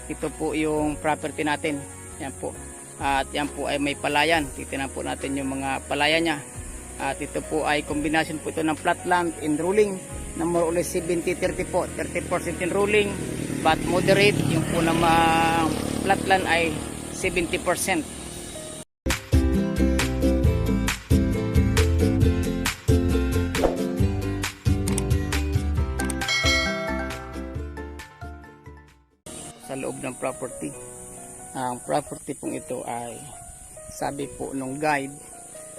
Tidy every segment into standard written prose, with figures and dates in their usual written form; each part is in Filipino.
Ito po yung property natin. Yan po. At yan po ay may palayan. Titingnan po natin yung mga palayan niya. At ito po ay combination po ito ng flatland and rolling na more or less 70-30 po. 30% in rolling but moderate. Yung po na flatland ay 70%. Sa loob ng property. Ang property pong ito ay sabi po nung guide,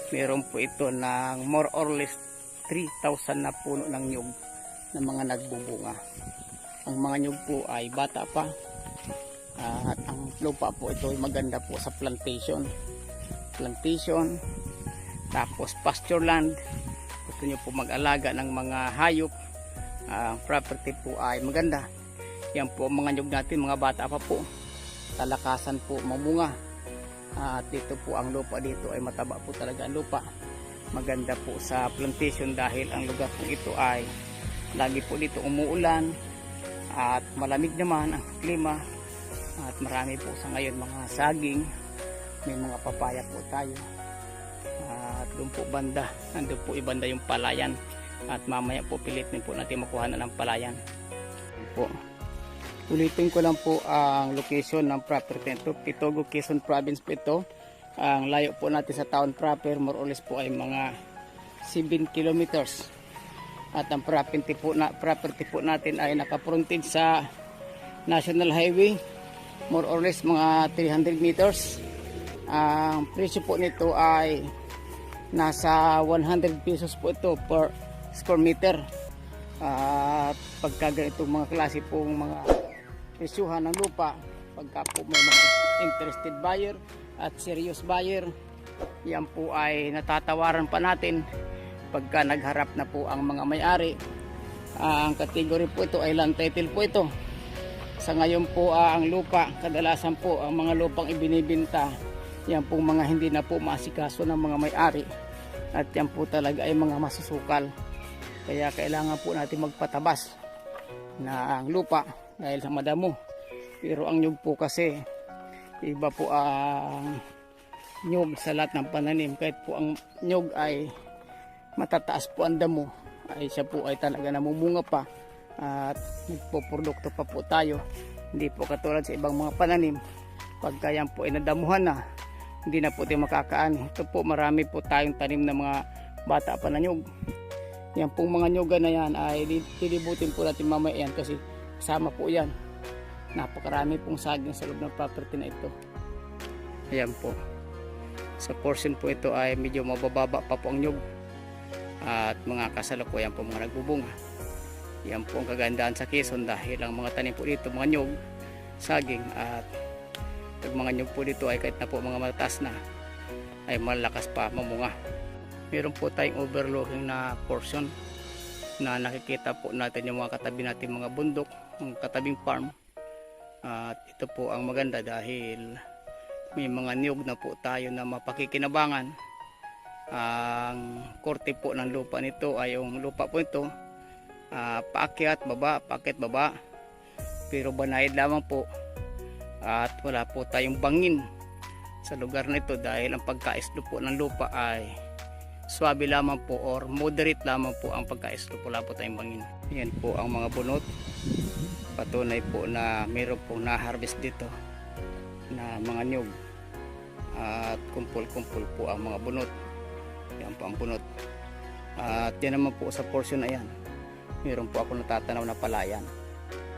meron po ito ng more or less 3,000 na puno ng nyug na mga nagbubunga. Ang mga nyug po ay bata pa at ang lupa po ito ay maganda po sa plantation. Tapos pasture land. Gusto nyo po mag-alaga ng mga hayop. Ang property po ay maganda. Yan po mga nyug natin, mga bata pa po. Talakasan po mamunga. At dito po ang lupa dito ay mataba po talaga ang lupa. Maganda po sa plantation dahil ang lugar po ito ay lagi po dito umuulan at malamig naman ang klima. At marami po sa ngayon mga saging. May mga papaya po tayo. At doon po banda, nandun po ibanda yung palayan. At mamaya po pilitin po natin makuha na ng palayan. Po. Ulitin ko lang po ang location ng property ito. Pitogo, Quezon Province po ito. Ang layo po natin sa town proper, more or less po ay mga 7 kilometers. At ang property po natin ay nakaprunted sa National Highway, more or less mga 300 meters. Ang presyo po nito ay nasa 100 pesos po ito per square meter. At pagka ganitong mga klase pong mga presyuhan ng lupa, pagka po may mga interested buyer at serious buyer, yan po ay natatawaran pa natin pagka nagharap na po ang mga may-ari. Ang category po ito ay land title po ito. Sa ngayon po ang lupa, kadalasan po ang mga lupang ibinibenta, yan po mga hindi na po maasikaso ng mga may-ari at yan po talaga ay mga masusukal. Kaya kailangan po natin magpatabas na ang lupa dahil sa madamo. Pero ang nyug po kasi iba po ang nyug sa lahat ng pananim. Kahit po ang nyug ay matataas po ang damo, ay siya po ay talaga namumunga pa at nagpoprodukto pa po tayo. Hindi po katulad sa ibang mga pananim, pagka yan po ay nadamuhan na, hindi na po tayo makakaani. Ito po marami po tayong tanim na mga bata pa na nyug. Yan pong mga nyugan na yan ay tilibutin po natin mamaya yan kasi kasama po yan. Napakarami pong saging sa loob ng property na ito. Ayan po. Sa portion po ito ay medyo mabababa pa po ang nyug. At mga kasalukuyan po mga nagbubunga. Yan po ang kagandahan sa Quezon dahil ang mga tanim po dito mga nyug, saging at mga nyug po dito ay kahit na po mga mataas na ay malakas pa mamunga. Meron po tayong overlooking na portion na nakikita po natin yung mga katabi natin mga bundok, ang katabing farm. At ito po ang maganda dahil may mga niyog na po tayo na mapakikinabangan. Ang korte po ng lupa nito ay yung lupa po ito paakyat baba, pero banayad lamang po at wala po tayong bangin sa lugar na ito dahil ang pagkaislo po ng lupa ay swabe lamang po or moderate lamang po ang pagkaislo, wala po tayong bangin. Yan po ang mga bunot, patunay po na mayroon pong na-harvest dito na mga nyug at kumpul-kumpul po ang mga bunot. Yan po ang bunot. At yan naman po sa portion na yan, mayroon po ako natatanaw na palayan.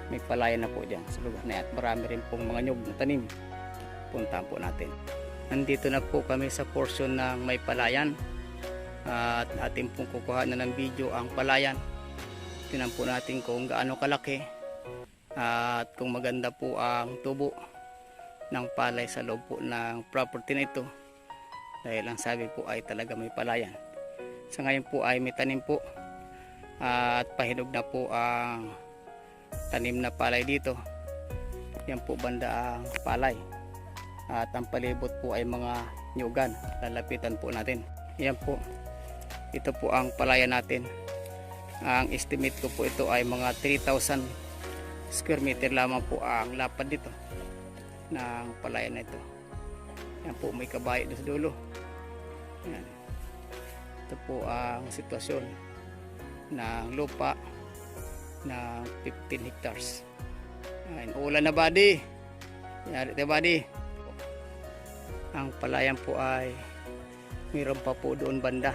May palayan na po dyan sa lugar na yan. Marami rin pong mga nyug na tanim. Puntahan po natin. Nandito na po kami sa portion ng may palayan at atin pong kukuha na ng video ang palayan. Tingnan po natin kung gaano kalaki at kung maganda po ang tubo ng palay sa loob po ng property na ito dahil ang sabi po ay talaga may palayan. Sa ngayon po ay may tanim po at pahinog na po ang tanim na palay dito. Yan po banda ang palay at ang palibot po ay mga nyugan. Lalapitan po natin. Yan po, ito po ang palayan natin. Ang estimate ko po ito ay mga 3,000 square meter lamang po ang lapad dito ng palayan na ito. Yan po, may kabayo doon sa dulo. Yan. Ito po ang sitwasyon ng lupa ng 15 hectares. Yan, ulan na buddy. Yari tayo buddy. Ang palayan po ay mayroon pa po doon banda.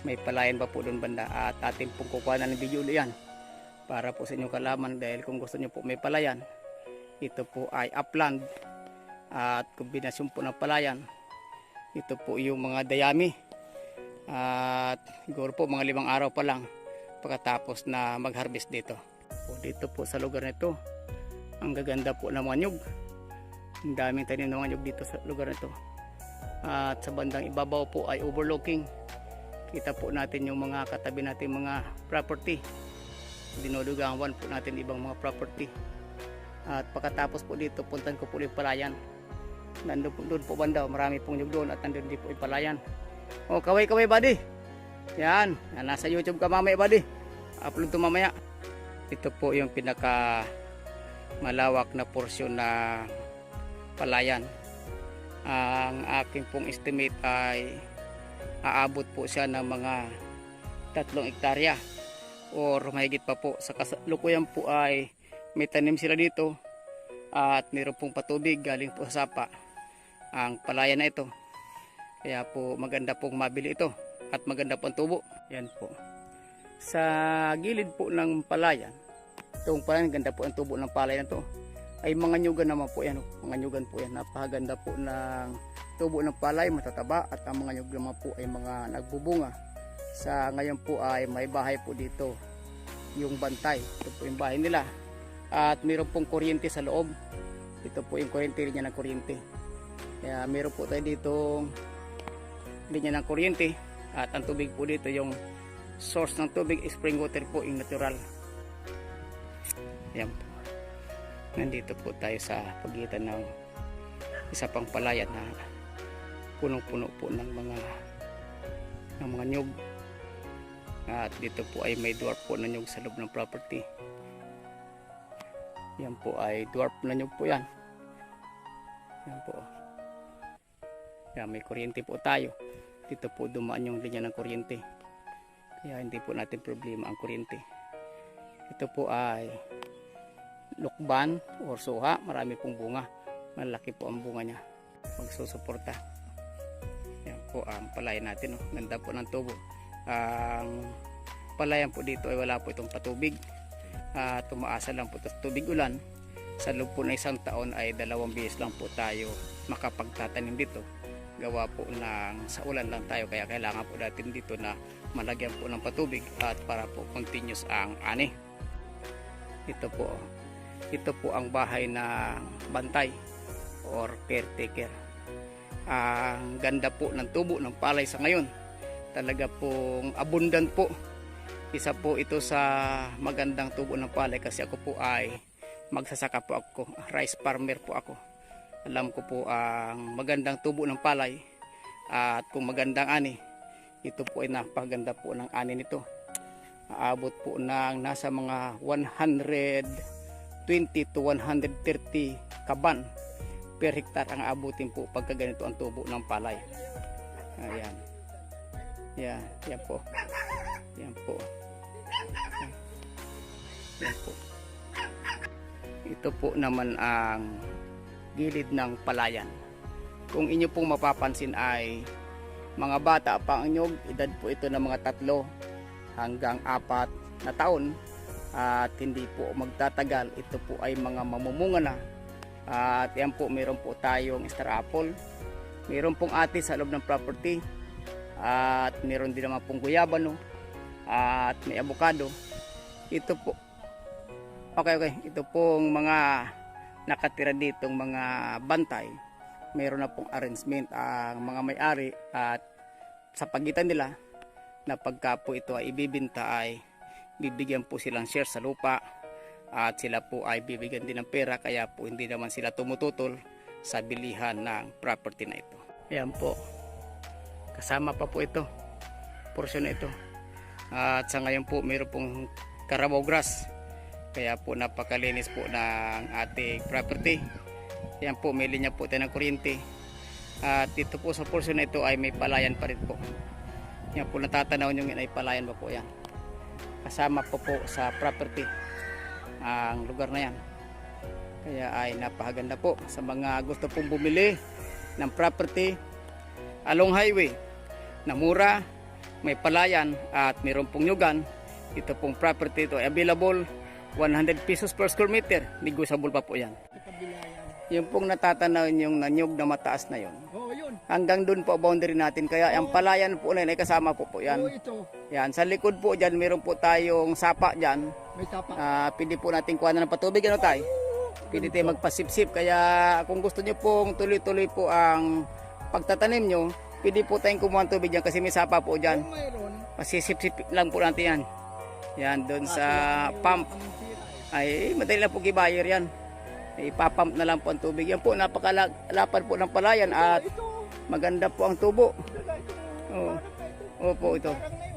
May palayan pa po doon banda at atin pong kukuha ng video yan para po sa inyong kalaman, dahil kung gusto nyo po may palayan, ito po ay upland at kombinasyon po ng palayan. Ito po yung mga dayami at siguro po mga 5 araw pa lang pagkatapos na mag-harvest dito. Dito po sa lugar nito, ang gaganda po ng mga nyug. Ang daming tanim ng mga nyug dito sa lugar nito. At sa bandang ibabaw po ay overlooking. Kita po natin yung mga katabi natin mga property. Dinudugangan po natin ibang mga property. At pagkatapos po dito, puntan ko po yung palayan. Nandun po, doon po banda, marami pong nyug doon at nandun din po yung palayan. O, kaway buddy. Yan, nasa YouTube ka mamaya buddy. Upload to mamaya. Ito po yung pinaka malawak na porsyon na palayan. Ang aking pong estimate ay aabot po siya ng mga 3 hektarya or mahigit pa po. Sa kasalukuyan po ay may tanim sila dito at mayroon pong patubig galing po sa sapa ang palayan na ito. Kaya po maganda pong mabili ito at maganda po ang tubo. Yan po. Sa gilid po ng palayan, itong palayan, ganda po ang tubo ng palayan na ito. Ay mga nyugan naman po yan. Mga nyugan po yan. Napakaganda po ng tubo ng palay, matataba. At ang mga nyug naman po ay mga nagbubunga. Sa ngayon po ay may bahay po dito, yung bantay. Ito po yung bahay nila. At mayroon pong kuryente sa loob. Ito po yung kuryente, linya ng kuryente. Kaya mayroon po tayo dito linya ng kuryente. At ang tubig po dito, yung source ng tubig, spring water po, yung natural. Yan po. Nandito po tayo sa pagitan ng isa pang palayan na punong-puno po ng mga nyug. At dito po ay may dwarf po na nyug sa loob ng property. Yan po ay dwarf na nyug po yan. Yan po. Yan, may kuryente po tayo. Dito po dumaan yung linya ng kuryente. Kaya hindi po natin problema ang kuryente. Ito po ay lukban or suha, marami pong bunga, malaki po ang bunga niya, magsusuporta. Yan po ang palayan natin, oh. Ganda po ng tubo. Ang palayan po dito ay wala po itong patubig, tumaasa lang po ito sa tubig ulan. Sa loob po na 1 taon ay 2 beses lang po tayo makapagtatanim dito, gawa po ng sa ulan lang tayo, kaya kailangan po natin dito na malagyan po ng patubig at para po continuous ang ani. Ito po ang bahay na bantay or caretaker. Ang ganda po ng tubo ng palay sa ngayon. Talaga pong abundant po. Isa po ito sa magandang tubo ng palay kasi ako po ay magsasaka po ako. Rice farmer po ako. Alam ko po ang magandang tubo ng palay at kung magandang ani, ito po ay napakaganda po ng ani nito. Aabot po ng nasa mga 120 to 130 kaban per hektar ang abutin po pagka ganito ang tubo ng palay. Ayan. Yan po. Yan po. Yan po. Ito po naman ang gilid ng palayan. Kung inyo pong mapapansin ay mga bata pa ang nyug, edad po ito ng mga 3 hanggang 4 na taon. At hindi po magtatagal, ito po ay mga mamumunga na. At yan po, meron po tayong star apple, meron pong atis sa loob ng property, at meron din naman pong guyabano, at may avocado. Ito po, okay, ito pong mga nakatira ditong mga bantay, meron na pong arrangement ang mga may-ari, at sa pagitan nila na pagka po ito ay ibibinta ay bibigyan po silang share sa lupa at sila po ay bibigyan din ng pera, kaya po hindi naman sila tumututol sa bilihan ng property na ito. Ayan po, kasama pa po ito, portion na ito. At sa ngayon po mayroon pong Carabao grass Kaya po napakalinis po ng ating property. Yan po, may linya po tayo ng kuryente. At dito po sa portion na ito ay may palayan pa rin po. Yan po natatanaw nyo ay palayan pa po yan. Kasama po sa property ang lugar na yan. Kaya ay napakaganda po sa mga gusto pong bumili ng property along highway na mura, may palayan at mayroon pong nyugan. Ito pong property ito ay available 100 pesos per square meter. Negotiable pa po yan. Yung pong natatanaw yung nanyog na mataas na yon. Oo, yun. Hanggang doon po boundary natin. Kaya ang palayan po na yun ay kasama po yan. Oo, ito. Yan, sa likod po dyan, meron po tayong sapa dyan. May tapa. Pwede po natin kuha na ng patubig. Ano tayo? Pwede tayo magpasipsip. Kaya kung gusto nyo pong tuloy-tuloy po ang pagtatanim nyo, pwede po tayong kumuha ng tubig dyan kasi may sapa po dyan. Kung mayroon, Pasisip-sip lang po natin yan. Yan, doon sa pump. Ay, madali lang po kibayar yan. Ipapump na lang po ang tubig. Yan po, napakalapad po ng palayan at ito. maganda po ang tubo. Ito. Oo. Opo, ito. Parang